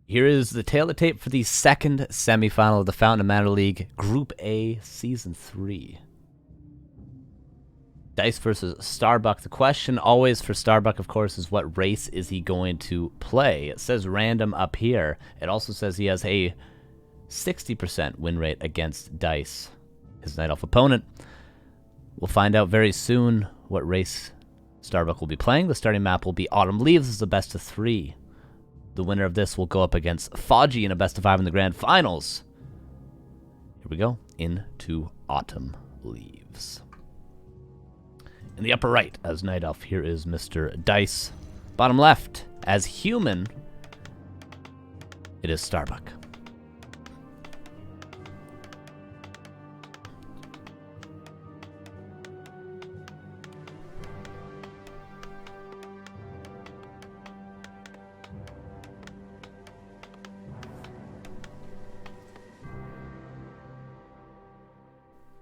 Here is the tail of the tape for the second semifinal of the Fountain of Matter League Group A Season 3. Dise versus Starbuck. The question always for Starbuck, of course, is what race is he going to play? It says random up here. It also says he has a 60% win rate against Dise, his Night Elf opponent. We'll find out very soon what race Starbuck will be playing. The starting map will be Autumn Leaves. This is a best of 3. The winner of this will go up against Foggy in a best of 5 in the grand finals. Here we go, into Autumn Leaves. In the upper right, as Night Elf, here is Mr. Dise. Bottom left, as human, it is Starbuck.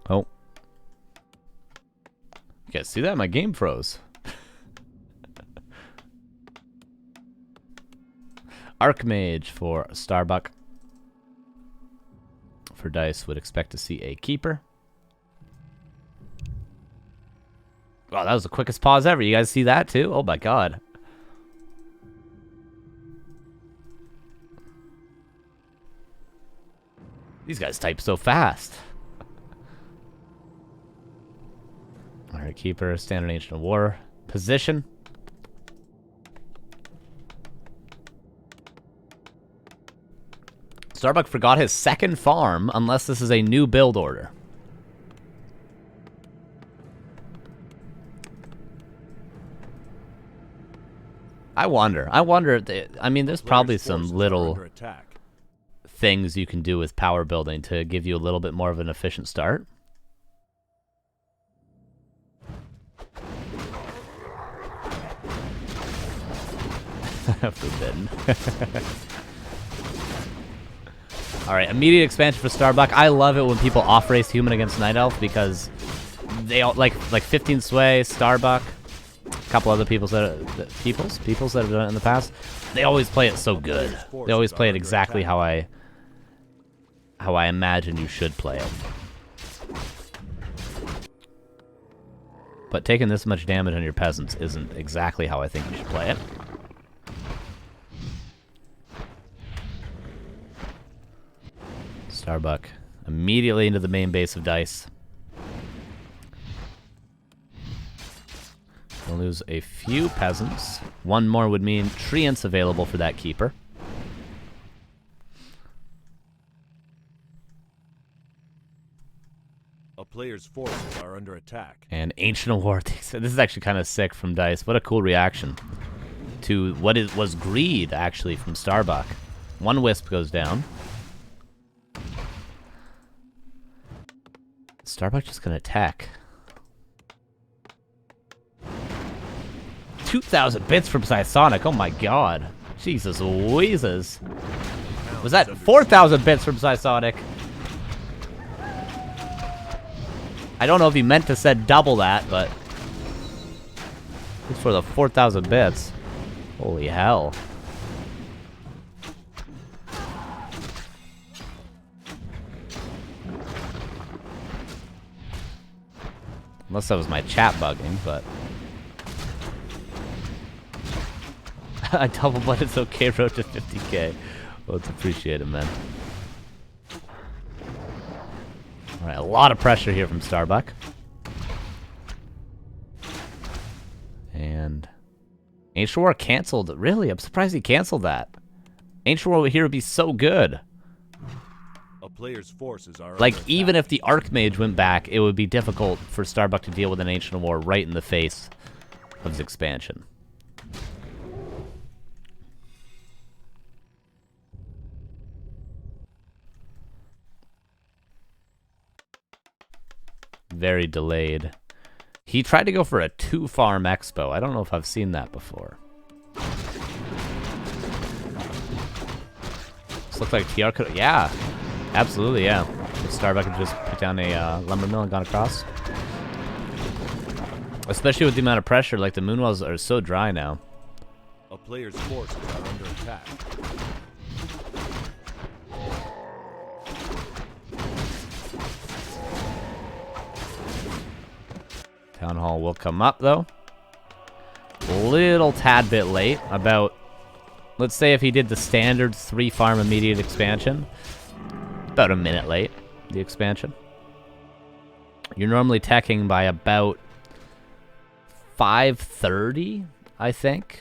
Oh. You guys see that? My game froze. Archmage for Starbuck. For Dise, would expect to see a keeper. Wow, that was the quickest pause ever. You guys see that too? Oh my god. These guys type so fast. Alright, keeper, standard ancient war position. Starbuck forgot his second farm, unless this is a new build order. I wonder. I mean, there's probably some little things you can do with power building to give you a little bit more of an efficient start. Forbidden. Alright, immediate expansion for Starbuck. I love it when people off-race human against Night Elf because they all like 15 Sway, Starbuck, a couple other peoples that have done it in the past. They always play it so good. They always play it exactly how I imagine you should play it. But taking this much damage on your peasants isn't exactly how I think you should play it. Starbuck immediately into the main base of Dise. We'll lose a few peasants. One more would mean treants available for that keeper. A player's forces are under attack. And Ancient Award. This is actually kind of sick from Dise. What a cool reaction to what was greed, actually, from Starbuck. One wisp goes down. Starbuck just gonna attack. 2,000 bits from Psysonic. Oh my god. Jesus Louises. Was that 4,000 bits from Psysonic? I don't know if he meant to said double that, but it's for the 4,000 bits. Holy hell. Unless that was my chat bugging, but I double butted it's okay, road to 50k. Well, it's appreciated, man. Alright, a lot of pressure here from Starbuck. And Ancient War canceled. Really? I'm surprised he canceled that. Ancient War here would be so good. A player's forces are like, even if the Archmage went back, it would be difficult for Starbuck to deal with an Ancient War right in the face of his expansion. Very delayed. He tried to go for a 2-farm expo. I don't know if I've seen that before. This looks like TR could... Yeah. Absolutely, yeah. If Starbuck could just put down a lumber mill and gone across. Especially with the amount of pressure, like the moonwells are so dry now. A player's forces are under attack. Town Hall will come up, though. Little tad bit late. About, let's say if he did the standard 3-farm immediate expansion, about a minute late, the expansion. You're normally teching by about 5:30, I think,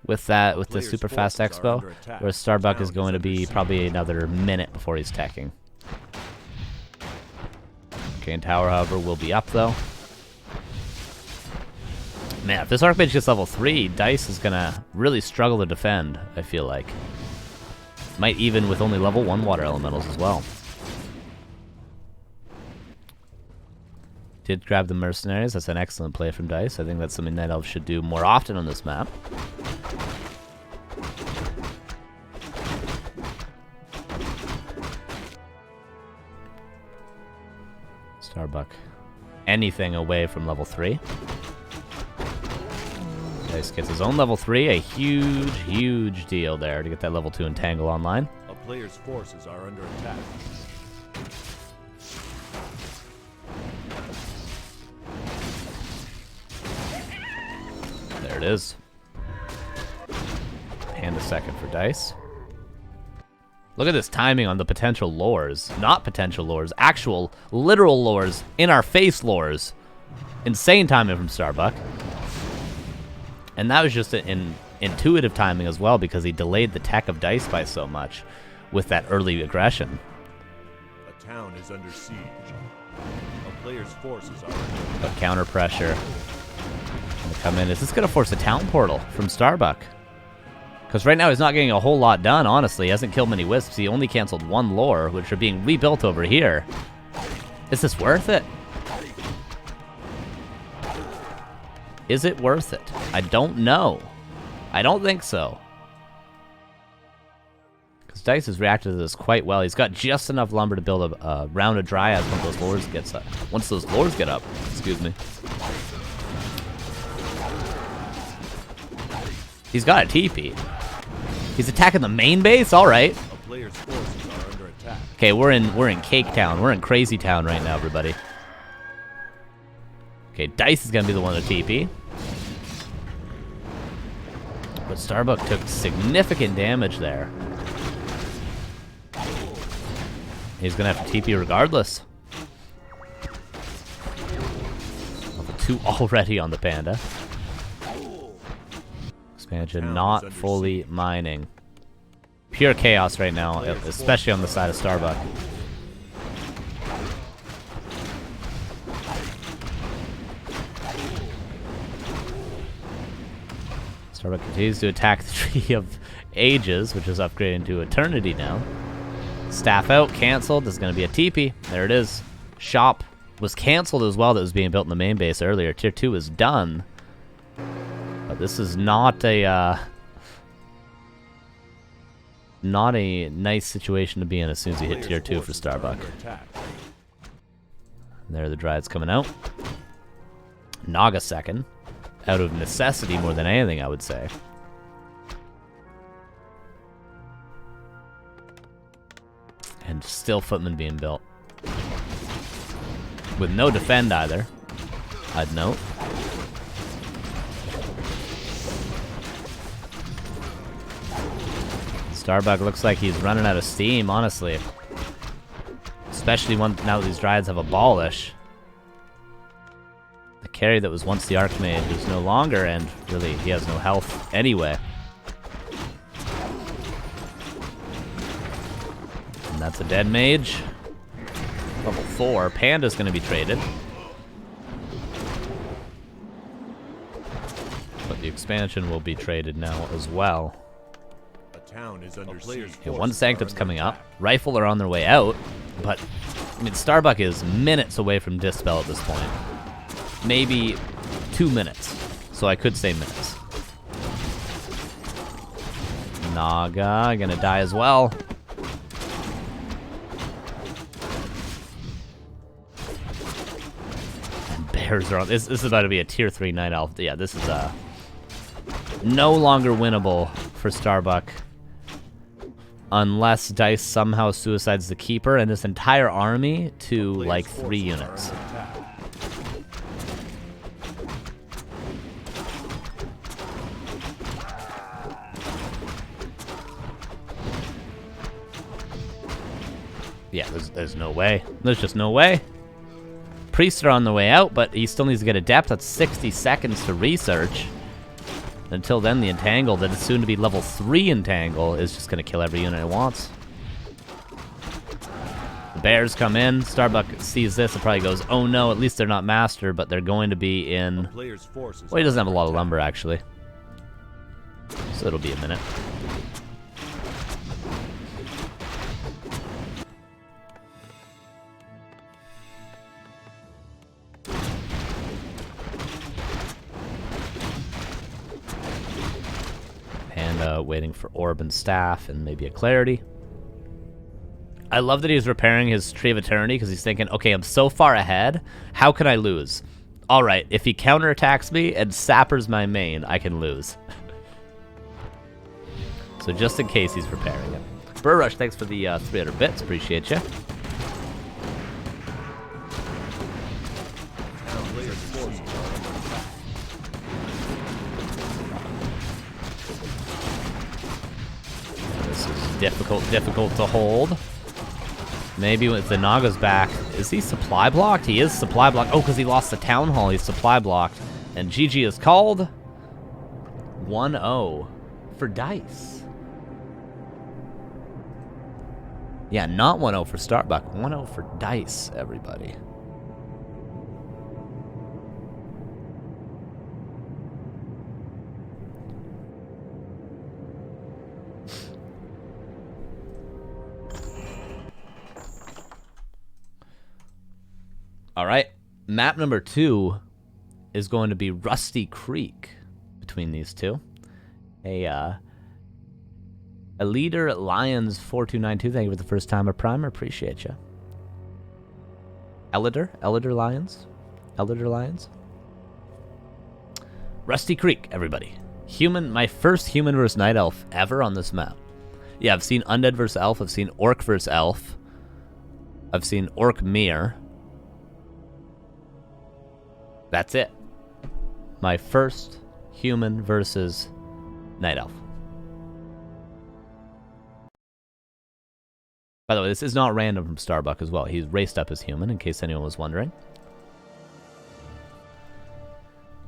with the super fast expo, where Starbuck is going to be probably another minute before he's teching. Okay, and tower, however, will be up, though. Man, if this Archmage gets level 3, Dise is gonna really struggle to defend, I feel like. Might even with only level 1 water elementals as well. Did grab the mercenaries. That's an excellent play from Dise. I think that's something Night Elves should do more often on this map. Starbuck. Anything away from level 3. Dise gets his own level 3. A huge, huge deal there to get that level 2 Entangle online. A player's forces are under attack. There it is. And a second for Dise. Look at this timing on the potential lures. Not potential lures, actual, literal lures. In our face lures. Insane timing from Starbuck. And that was just an intuitive timing as well, because he delayed the tech of Dise by so much with that early aggression. A town is under siege. A player's forces are under But counter pressure. Come in. Is this going to force a town portal from Starbuck? Because right now he's not getting a whole lot done, honestly. He hasn't killed many wisps. He only canceled 1 lore, which are being rebuilt over here. Is this worth it? Is it worth it? I don't know. I don't think so. Because Dise has reacted to this quite well. He's got just enough lumber to build a round of dryads when those lures gets up. Once those lures get up. Excuse me. He's got a TP. He's attacking the main base? Alright. a player's forces are under attack. Okay, we're in Cake Town. We're in Crazy Town right now, everybody. Okay, Dise is gonna be the one to TP. But Starbuck took significant damage there. He's gonna have to TP regardless. Level 2 already on the Panda. Expansion not fully mining. Pure chaos right now, especially on the side of Starbuck. Starbuck continues to attack the Tree of Ages, which is upgrading to Eternity now. Staff out, cancelled. There's going to be a TP. There it is. Shop was cancelled as well that was being built in the main base earlier. Tier 2 is done. But this is not a nice situation to be in as soon as you hit Tier 2 for Starbuck. There are the Dryads coming out. Naga second. Out of necessity more than anything, I would say. And still Footman being built. With no defend either, I'd note. Starbuck looks like he's running out of steam, honestly. Especially now that these Dryads have Abolish. The carry that was once the Archmage is no longer, and really, he has no health anyway. And that's a dead mage. Level 4. Panda's going to be traded. But the expansion will be traded now as well. Town is under siege. Okay, one Sanctum's coming up. Rifle are on their way out, but I mean Starbuck is minutes away from Dispel at this point. Maybe 2 minutes, so I could say minutes. Naga gonna die as well. And bears are on. This is about to be a tier 3 Night Elf. Yeah, this is no longer winnable for Starbuck. Unless Dise somehow suicides the Keeper and this entire army to like 3 units. Yeah, there's no way. There's just no way. Priests are on the way out, but he still needs to get a depth. That's 60 seconds to research. Until then, the Entangle, that is soon to be level 3 Entangle, is just going to kill every unit it wants. The Bears come in. Starbuck sees this and probably goes, oh no, at least they're not Master, but they're going to be in... Well, he doesn't have a lot of lumber, actually. So it'll be a minute. And waiting for Orb and Staff and maybe a Clarity. I love that he's repairing his Tree of Eternity because he's thinking, okay, I'm so far ahead. How can I lose? All right, if he counterattacks me and sappers my main, I can lose. So just in case he's repairing it. Burr Rush, thanks for the 300 bits. Appreciate you. This is difficult to hold. Maybe with the Naga's back. Is he supply blocked? He is supply blocked. Oh, because he lost the Town Hall. He's supply blocked. And GG is called 1-0 for Dise. Yeah, not 1-0 for Starbuck. 1-0 for Dise, everybody. All right, map number 2 is going to be Rusty Creek between these two. A leader at Lions 4292. Thank you for the first time of Primer. Appreciate you. Elder Lions. Rusty Creek, everybody. My first human versus night elf ever on this map. Yeah, I've seen undead versus elf. I've seen orc versus elf. I've seen orc mirror. That's it. My first human versus night elf. By the way, this is not random from Starbuck as well. He's raced up as human, in case anyone was wondering.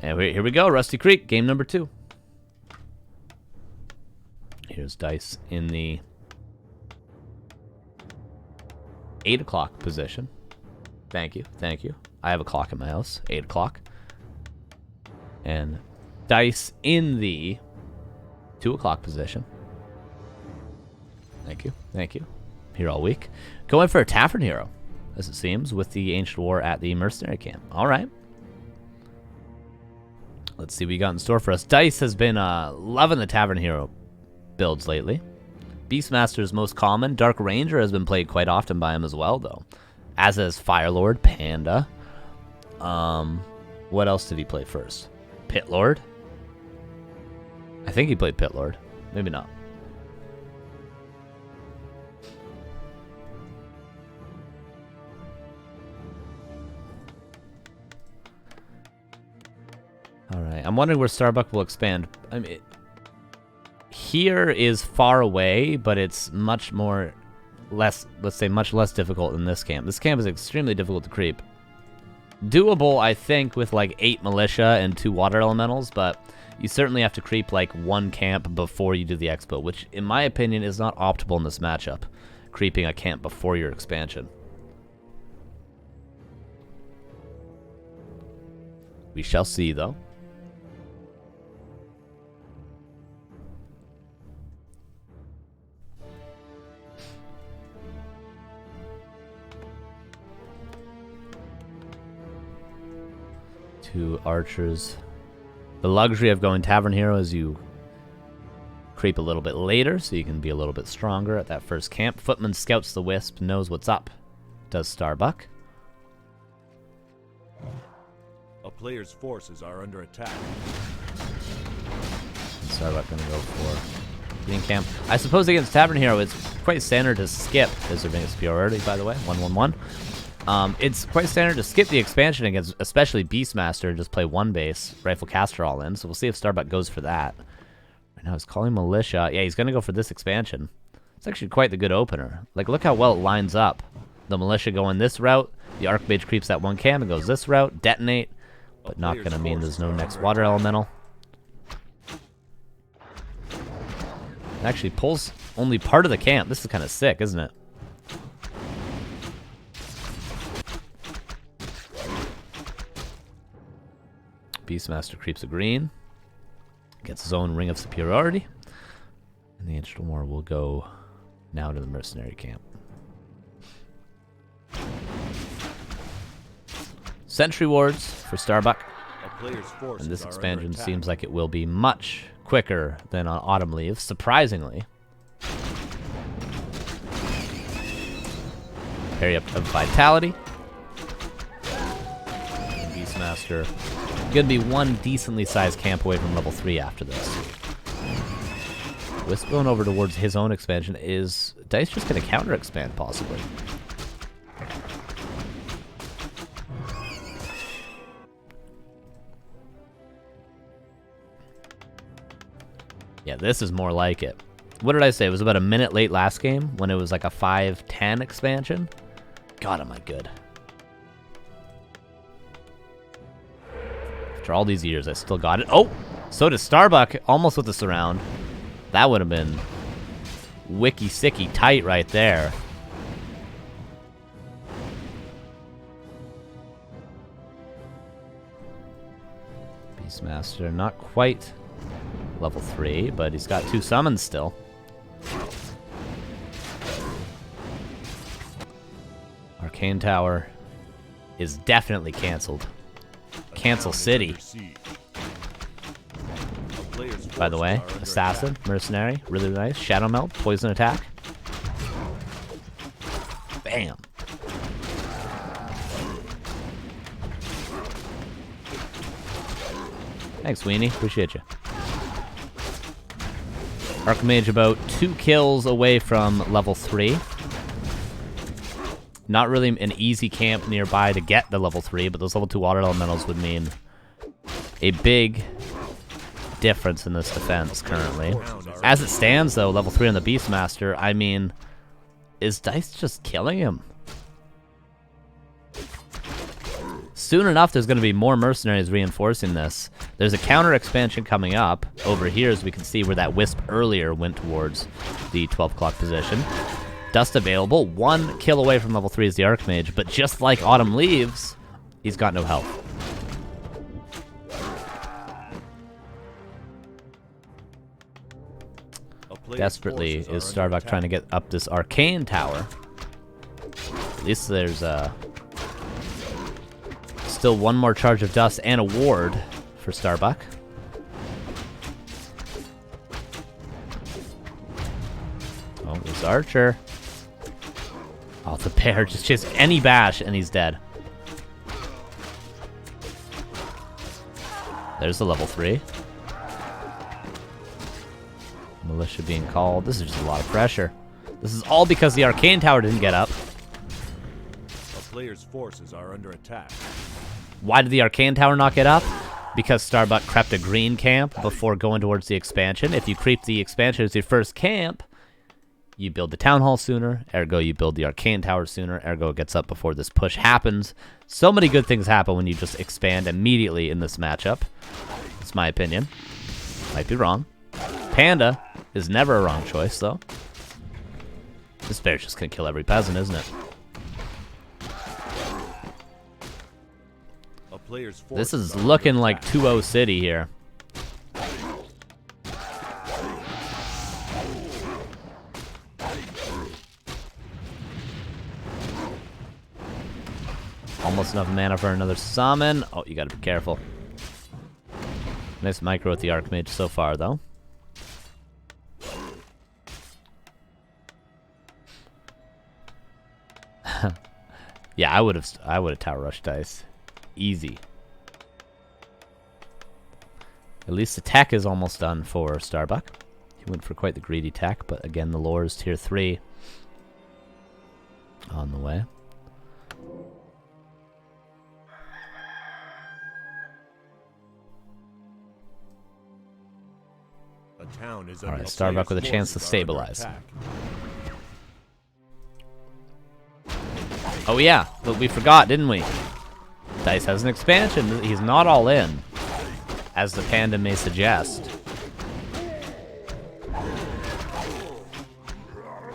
And here we go, Rusty Creek, game number 2. Here's Dise in the 8 o'clock position. Thank you. I have a clock in my house, 8 o'clock. And Dise in the 2 o'clock position. Thank you. Here all week. Going for a Tavern Hero, as it seems, with the Ancient War at the Mercenary Camp. All right. Let's see what you got in store for us. Dise has been loving the Tavern Hero builds lately. Beastmaster is most common. Dark Ranger has been played quite often by him as well, though. As is Firelord, Panda. What else did he play first? Pitlord? I think he played Pitlord. Maybe not. Alright, I'm wondering where Starbuck will expand. I mean, here is far away, but it's much less difficult than this camp. This camp is extremely difficult to creep. Doable, I think, with like 8 militia and 2 water elementals, but you certainly have to creep like 1 camp before you do the expo, which in my opinion is not optimal in this matchup, creeping a camp before your expansion. We shall see, though. Two archers. The luxury of going Tavern Hero is you creep a little bit later, so you can be a little bit stronger at that first camp. Footman scouts the Wisp, knows what's up. Does Starbuck. A player's forces are under attack. Starbuck gonna go for being camp. I suppose against Tavern Hero, it's quite standard to skip. Is there being a superiority, by the way? 1-1-1. It's quite standard to skip the expansion against, especially Beastmaster, and just play 1 base, Rifle Caster all in. So we'll see if Starbuck goes for that. Right now he's calling Militia. Yeah, he's going to go for this expansion. It's actually quite the good opener. Like, look how well it lines up. The militia going this route. The Archmage creeps that one camp and goes this route. Detonate. But not going to mean there's no next water elemental. It actually pulls only part of the camp. This is kind of sick, isn't it? Beastmaster creeps a green. Gets his own Ring of Superiority. And the Ancient War will go now to the Mercenary camp. Sentry Wards for Starbuck. And this expansion seems like it will be much quicker than on Autumn Leaves, surprisingly. Parry up of Vitality. And Beastmaster. Gonna be one decently sized camp away from level 3 after this. Wisp going over towards his own expansion. Is Dise just gonna counter expand possibly? Yeah, this is more like it. What did I say? It was about a minute late last game when it was like a 5-10 expansion. God, am I good. After all these years, I still got it. Oh, so does Starbuck, almost with the surround. That would have been wicky-sicky tight right there. Beastmaster, not quite level 3, but he's got 2 summons still. Arcane Tower is definitely canceled. Cancel City. By the way, Assassin, Mercenary, really nice. Shadow Melt, Poison Attack. Bam. Thanks, Weenie. Appreciate you. Archmage about 2 kills away from level 3. Not really an easy camp nearby to get the level 3, but those level 2 water elementals would mean a big difference in this defense currently. As it stands, though, level 3 on the Beastmaster, I mean, is Dise just killing him? Soon enough, there's going to be more mercenaries reinforcing this. There's a counter expansion coming up over here, as we can see where that Wisp earlier went towards the 12 o'clock position. Dust available. 1 kill away from level 3 is the Archmage, but just like Autumn Leaves, he's got no health. Desperately is Starbuck trying to get up this Arcane Tower. At least there's still 1 more charge of dust and a ward for Starbuck. Oh, this Archer. Oh, the bear just chases any bash and he's dead. There's the level 3. Militia being called. This is just a lot of pressure. This is all because the Arcane Tower didn't get up. A player's forces are under attack. Why did the Arcane Tower not get up? Because Starbuck crept a green camp before going towards the expansion. If you creep the expansion as your first camp, you build the Town Hall sooner, ergo you build the Arcane Tower sooner, ergo it gets up before this push happens. So many good things happen when you just expand immediately in this matchup. That's my opinion. Might be wrong. Panda is never a wrong choice, though. This bear's just gonna kill every peasant, isn't it? This is looking like 2-0 City here. Almost enough mana for another summon. Oh, you gotta be careful. Nice micro with the Archmage so far, though. Yeah, I would have tower rushed Dise. Easy. At least the tech is almost done for Starbuck. He went for quite the greedy tech, but again, the lore is tier 3 on the way. A town is all right, Starbuck with a chance to stabilize. Oh yeah, but we forgot, didn't we? Dise has an expansion. He's not all in, as the panda may suggest.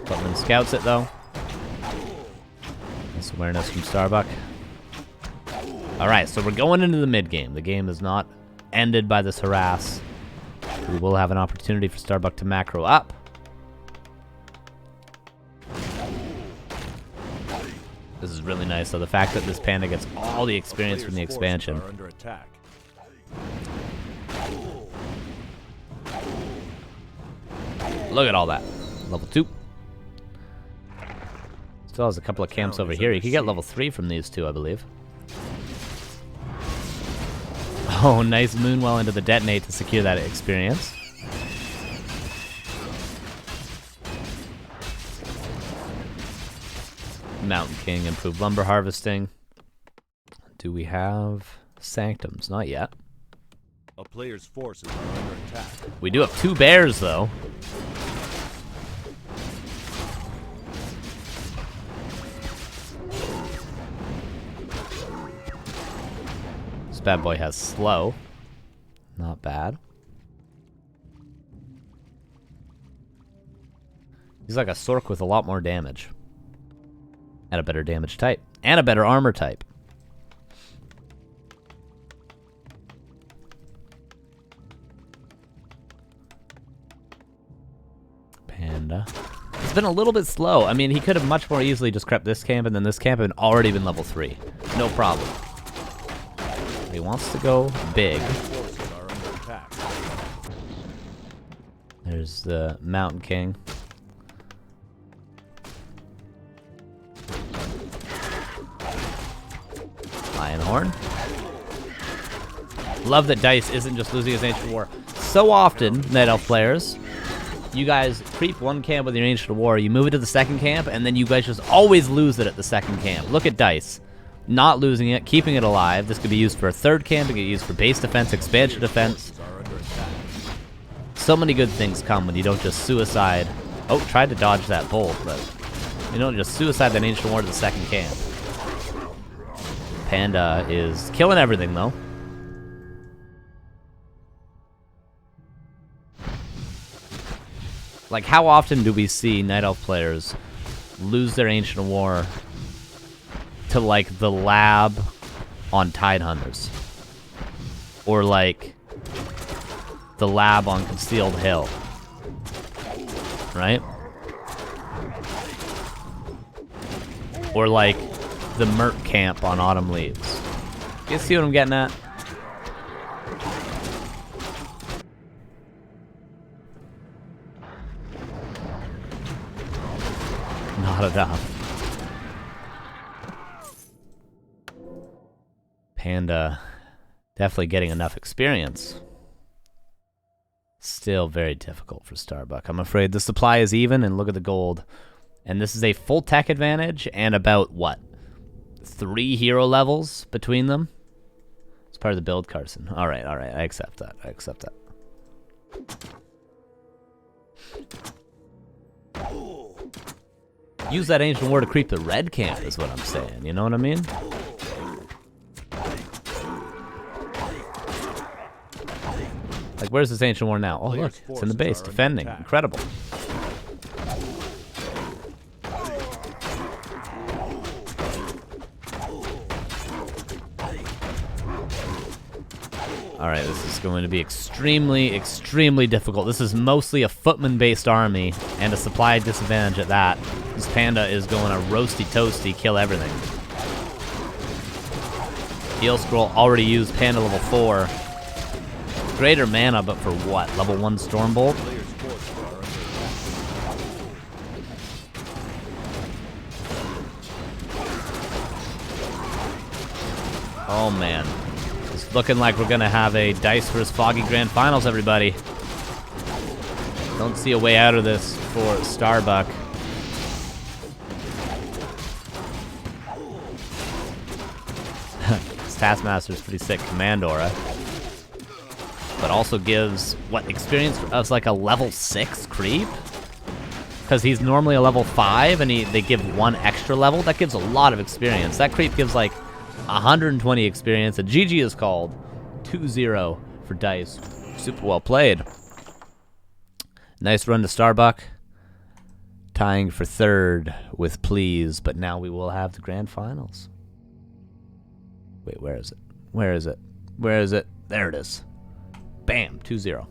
Footman scouts it though. Nice awareness from Starbuck. Alright, so we're going into the mid game. The game is not ended by this harass. We will have an opportunity for Starbuck to macro up. This is really nice, so the fact that this panda gets all the experience from the expansion. Look at all that. Level 2. Still has a couple of camps over here. You could get level 3 from these two, I believe. Oh, nice Moonwell into the detonate to secure that experience. Mountain King, improved lumber harvesting. Do we have sanctums? Not yet. A player's forces are under attack. We do have 2 bears, though. This bad boy has slow. Not bad. He's like a Sork with a lot more damage. And a better damage type. And a better armor type. Panda. It's been a little bit slow. I mean, he could have much more easily just crept this camp and then this camp and already been level 3. No problem. He wants to go big. There's the Mountain King. Lionhorn. Love that Dise isn't just losing his Ancient War. So often, Night Elf players, you guys creep one camp with your Ancient War, you move it to the second camp, and then you guys just always lose it at the second camp. Look at Dise. Not losing it, keeping it alive. This could be used for a third camp, it could be used for base defense, expansion defense. So many good things come when you don't just suicide. Oh, tried to dodge that bolt, but you don't just suicide that Ancient War to the second camp. Panda is killing everything, though. Like, how often do we see Night Elf players lose their Ancient War to, like, the lab on Tidehunters? Or, like, the lab on Concealed Hill? Right? Or, like, the Merc camp on Autumn Leaves. You see what I'm getting at? Not enough. Panda definitely getting enough experience. Still very difficult for Starbuck. I'm afraid the supply is even, and look at the gold. And this is a full tech advantage and about, what, 3 hero levels between them? It's part of the build, Carson. Alright, alright, I accept that. I accept that. Use that Ancient War to creep the red camp is what I'm saying, you know what I mean? Like, where's this Ancient War now? Oh, look, it's in the base, defending. Incredible. Alright, this is going to be extremely, extremely difficult. This is mostly a footman-based army, and a supply disadvantage at that. This Panda is going to roasty-toasty, kill everything. Heal Scroll already used, Panda level 4. Greater mana, but for what? Level 1 Stormbolt? Oh man. It's looking like we're gonna have a Dise vs. Foggy Grand Finals, everybody. Don't see a way out of this for Starbuck. This Taskmaster's pretty sick, Command Aura. But also gives, what, experience as like a level 6 creep? Because he's normally a level 5, and they give 1 extra level. That gives a lot of experience. That creep gives like 120 experience. A GG is called 2-0 for Dise. Super well played. Nice run to Starbuck. Tying for 3rd with Please, but now we will have the grand finals. Wait, where is it? Where is it? Where is it? There it is. Bam, 2-0.